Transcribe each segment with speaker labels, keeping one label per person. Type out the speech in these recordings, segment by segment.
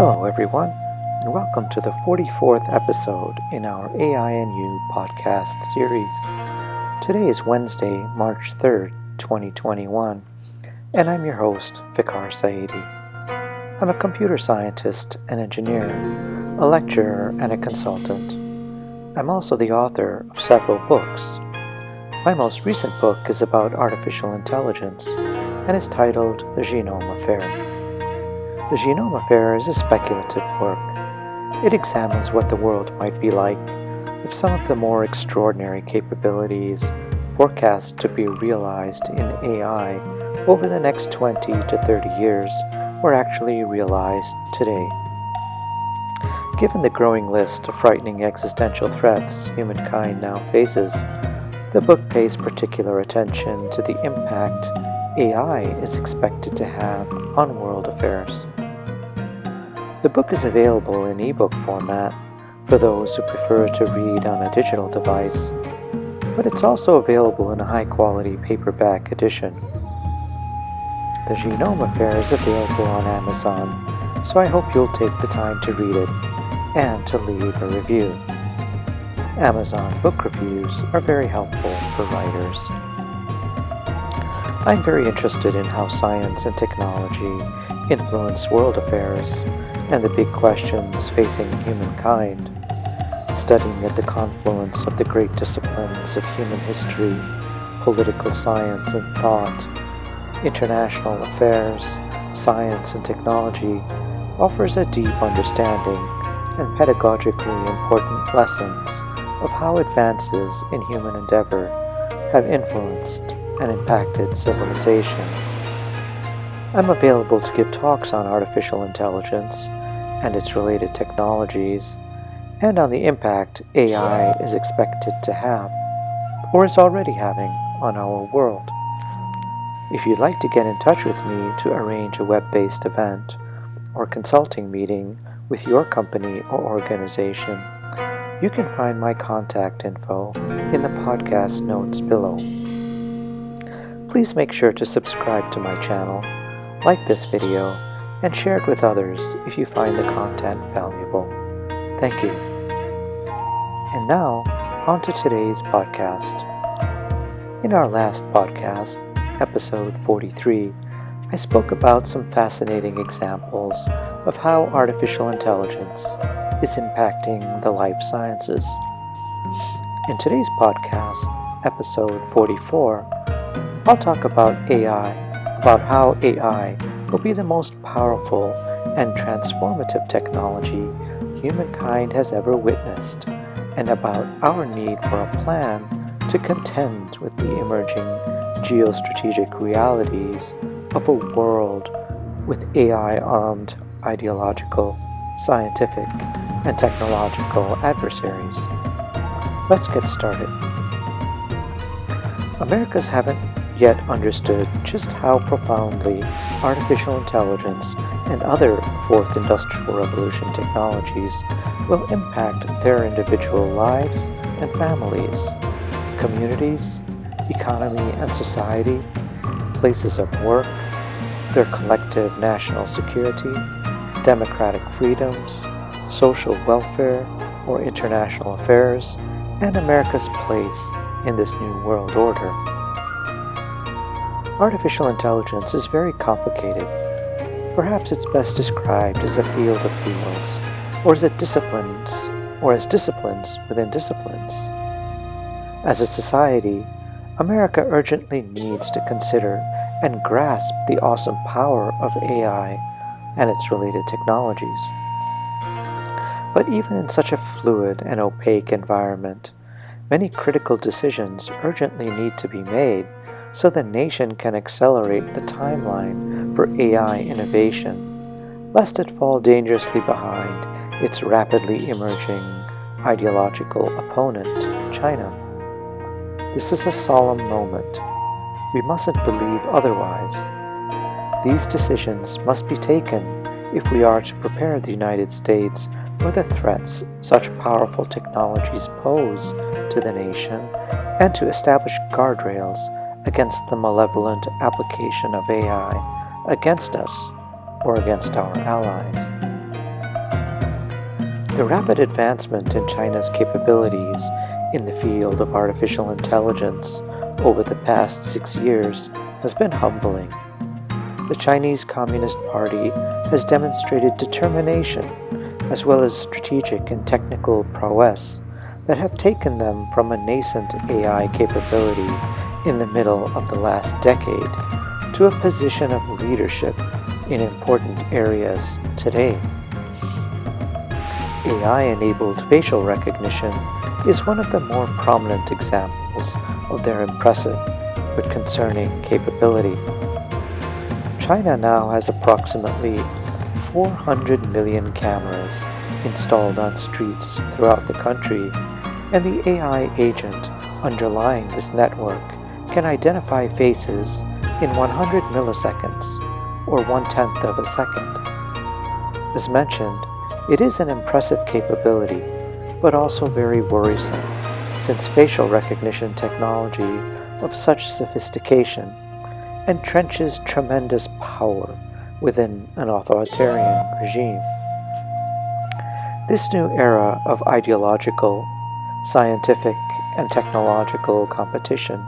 Speaker 1: Hello, everyone, and welcome to the 44th episode in our AI and You podcast series. Today is Wednesday, March 3rd, 2021, and I'm your host, Vicar Saidi. I'm a computer scientist and engineer, a lecturer, and a consultant. I'm also the author of several books. My most recent book is about artificial intelligence and is titled The Genome Affair. The Genome Affair is a speculative work. It examines what the world might be like if some of the more extraordinary capabilities forecast to be realized in AI over the next 20 to 30 years were actually realized today. Given the growing list of frightening existential threats humankind now faces, the book pays particular attention to the impact AI is expected to have on world affairs. The book is available in ebook format for those who prefer to read on a digital device, but it's also available in a high-quality paperback edition. The Genome Affair is available on Amazon, so I hope you'll take the time to read it and to leave a review. Amazon book reviews are very helpful for writers. I'm very interested in how science and technology influence world affairs and the big questions facing humankind, studying at the confluence of the great disciplines of human history, political science and thought, international affairs, science and technology offers a deep understanding and pedagogically important lessons of how advances in human endeavor have influenced and impacted civilization. I'm available to give talks on artificial intelligence and its related technologies, and on the impact AI is expected to have, or is already having, on our world. If you'd like to get in touch with me to arrange a web-based event or consulting meeting with your company or organization, you can find my contact info in the podcast notes below. Please make sure to subscribe to my channel, like this video, and share it with others if you find the content valuable. Thank you. And now, on to today's podcast. In our last podcast, episode 43, I spoke about some fascinating examples of how artificial intelligence is impacting the life sciences. In today's podcast, episode 44, I'll talk about how AI will be the most powerful and transformative technology humankind has ever witnessed, and about our need for a plan to contend with the emerging geostrategic realities of a world with AI-armed ideological, scientific, and technological adversaries. Let's get started. Americans haven't yet understood just how profoundly artificial intelligence and other fourth industrial revolution technologies will impact their individual lives and families, communities, economy and society, places of work, their collective national security, democratic freedoms, social welfare or international affairs, and America's place in this new world order. Artificial intelligence is very complicated. Perhaps it's best described as a field of fields, or as disciplines within disciplines. As a society, America urgently needs to consider and grasp the awesome power of AI and its related technologies. But even in such a fluid and opaque environment, many critical decisions urgently need to be made so the nation can accelerate the timeline for AI innovation, lest it fall dangerously behind its rapidly emerging ideological opponent, China. This is a solemn moment. We mustn't believe otherwise. These decisions must be taken if we are to prepare the United States for the threats such powerful technologies pose to the nation and to establish guardrails against the malevolent application of AI against us or against our allies. The rapid advancement in China's capabilities in the field of artificial intelligence over the past 6 years has been humbling. The Chinese Communist Party has demonstrated determination as well as strategic and technical prowess that have taken them from a nascent AI capability in the middle of the last decade to a position of leadership in important areas today. AI-enabled facial recognition is one of the more prominent examples of their impressive but concerning capability. China now has approximately 400 million cameras installed on streets throughout the country, and the AI agent underlying this network can identify faces in 100 milliseconds, or 1/10 of a second. As mentioned, it is an impressive capability, but also very worrisome, since facial recognition technology of such sophistication entrenches tremendous power within an authoritarian regime. This new era of ideological, scientific, and technological competition,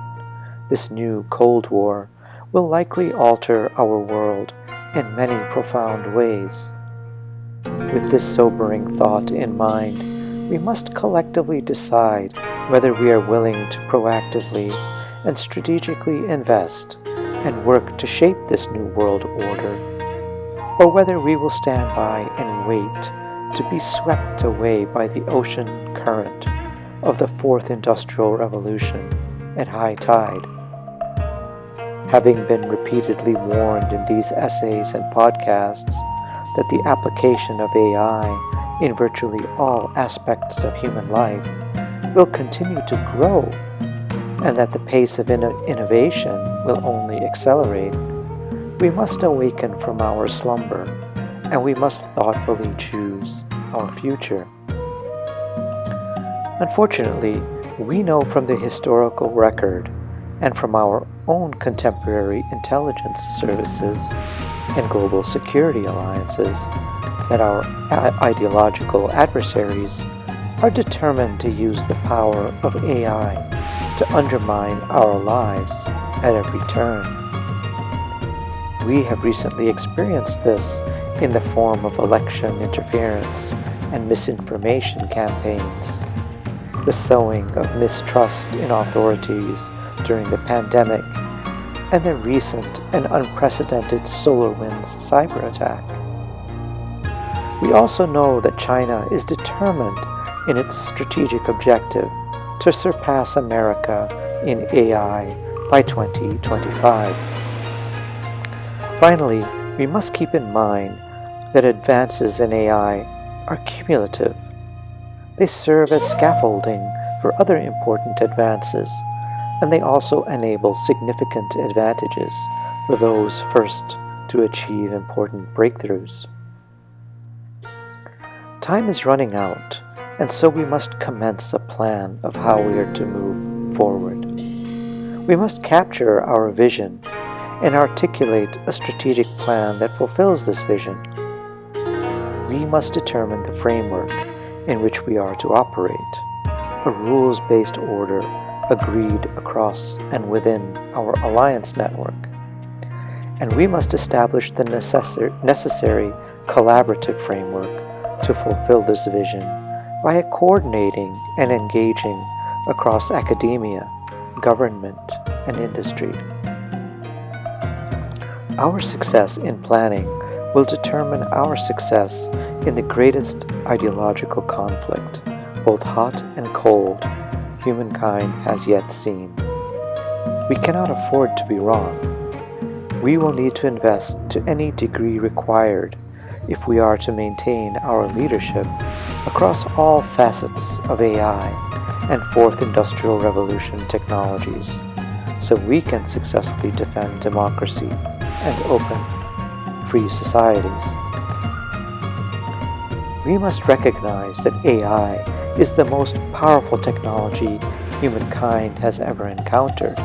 Speaker 1: this new Cold War, will likely alter our world in many profound ways. With this sobering thought in mind, we must collectively decide whether we are willing to proactively and strategically invest and work to shape this new world order, or whether we will stand by and wait to be swept away by the ocean current of the Fourth Industrial Revolution at high tide. Having been repeatedly warned in these essays and podcasts that the application of AI in virtually all aspects of human life will continue to grow, and that the pace of innovation will only accelerate, we must awaken from our slumber, and we must thoughtfully choose our future. Unfortunately, we know from the historical record and from our own contemporary intelligence services and global security alliances that our ideological adversaries are determined to use the power of AI to undermine our lives at every turn. We have recently experienced this in the form of election interference and misinformation campaigns, the sowing of mistrust in authorities during the pandemic, and the recent and unprecedented SolarWinds cyber attack. We also know that China is determined in its strategic objective to surpass America in AI by 2025. Finally, we must keep in mind that advances in AI are cumulative. They serve as scaffolding for other important advances, and they also enable significant advantages for those first to achieve important breakthroughs. Time is running out, and so we must commence a plan of how we are to move forward. We must capture our vision and articulate a strategic plan that fulfills this vision. We must determine the framework in which we are to operate, a rules-based order agreed across and within our alliance network. And we must establish the necessary collaborative framework to fulfill this vision by coordinating and engaging across academia, government, and industry. Our success in planning will determine our success in the greatest ideological conflict, both hot and cold, humankind has yet seen. We cannot afford to be wrong. We will need to invest to any degree required if we are to maintain our leadership across all facets of AI and Fourth Industrial Revolution technologies, so we can successfully defend democracy and open, free societies. We must recognize that AI is the most powerful technology humankind has ever encountered,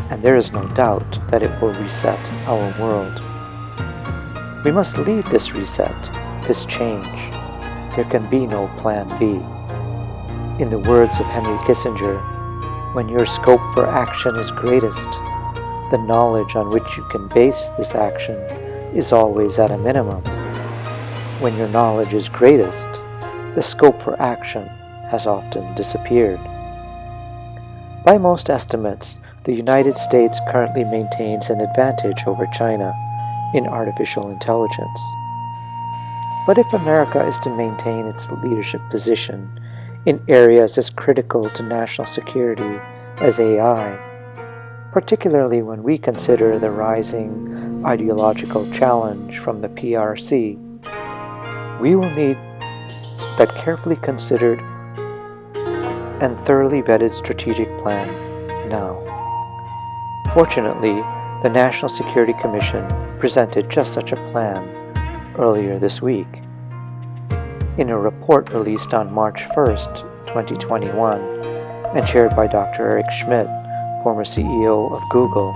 Speaker 1: and there is no doubt that it will reset our world. We must lead this reset, this change. there can be no plan B. In the words of Henry Kissinger, when your scope for action is greatest, the knowledge on which you can base this action is always at a minimum. When your knowledge is greatest, the scope for action has often disappeared. By most estimates, the United States currently maintains an advantage over China in artificial intelligence. But if America is to maintain its leadership position in areas as critical to national security as AI, particularly when we consider the rising ideological challenge from the PRC, we will need that carefully considered and thoroughly vetted strategic plan now. Fortunately, the National Security Commission presented just such a plan earlier this week. In a report released on March 1st, 2021, and chaired by Dr. Eric Schmidt, former CEO of Google,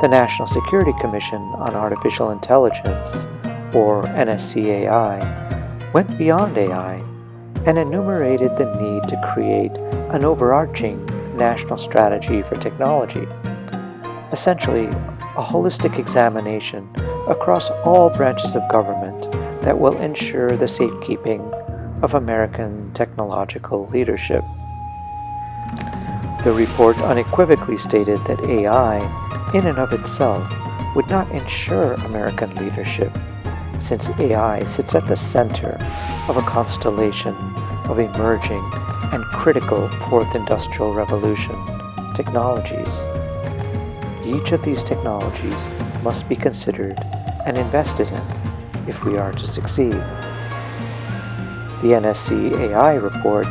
Speaker 1: the National Security Commission on Artificial Intelligence, or NSCAI, went beyond AI and enumerated the need to create an overarching national strategy for technology, essentially a holistic examination across all branches of government that will ensure the safekeeping of American technological leadership. The report unequivocally stated that AI, in and of itself, would not ensure American leadership, since AI sits at the center of a constellation of emerging and critical Fourth Industrial Revolution technologies. Each of these technologies must be considered and invested in if we are to succeed. The NSCAI report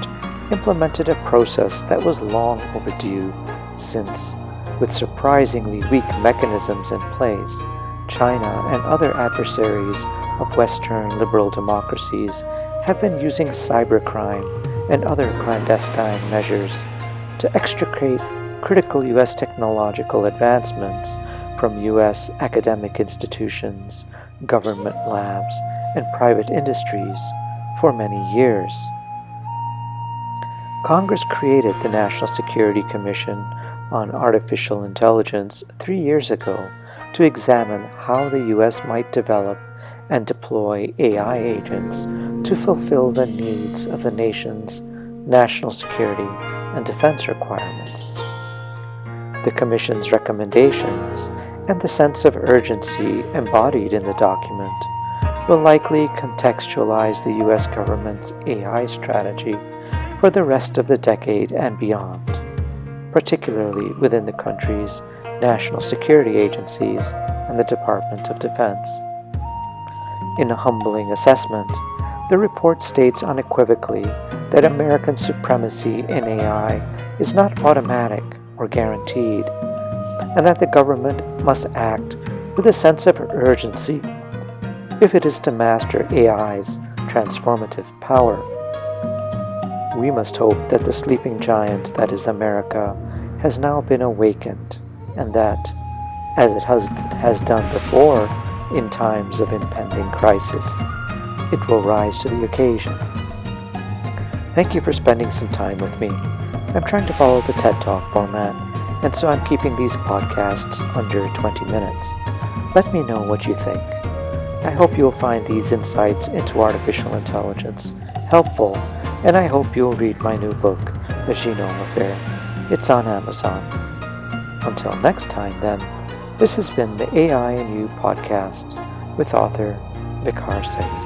Speaker 1: implemented a process that was long overdue since, with surprisingly weak mechanisms in place, China and other adversaries of Western liberal democracies have been using cybercrime and other clandestine measures to extricate critical U.S. technological advancements from U.S. academic institutions, government labs, and private industries for many years. Congress created the National Security Commission on Artificial Intelligence 3 years ago to examine how the U.S. might develop and deploy AI agents to fulfill the needs of the nation's national security and defense requirements. The Commission's recommendations and the sense of urgency embodied in the document will likely contextualize the U.S. government's AI strategy for the rest of the decade and beyond, particularly within the country's national security agencies and the Department of Defense. In a humbling assessment, the report states unequivocally that American supremacy in AI is not automatic or guaranteed, and that the government must act with a sense of urgency if it is to master AI's transformative power. We must hope that the sleeping giant that is America has now been awakened, and that, as it has done before in times of impending crisis, it will rise to the occasion. Thank you for spending some time with me. I'm trying to follow the TED Talk format, and so I'm keeping these podcasts under 20 minutes. Let me know what you think. I hope you'll find these insights into artificial intelligence helpful, and I hope you'll read my new book, The Genome Affair. It's on Amazon. Until next time, then, this has been the AI and You podcast with author Vicar Saeed.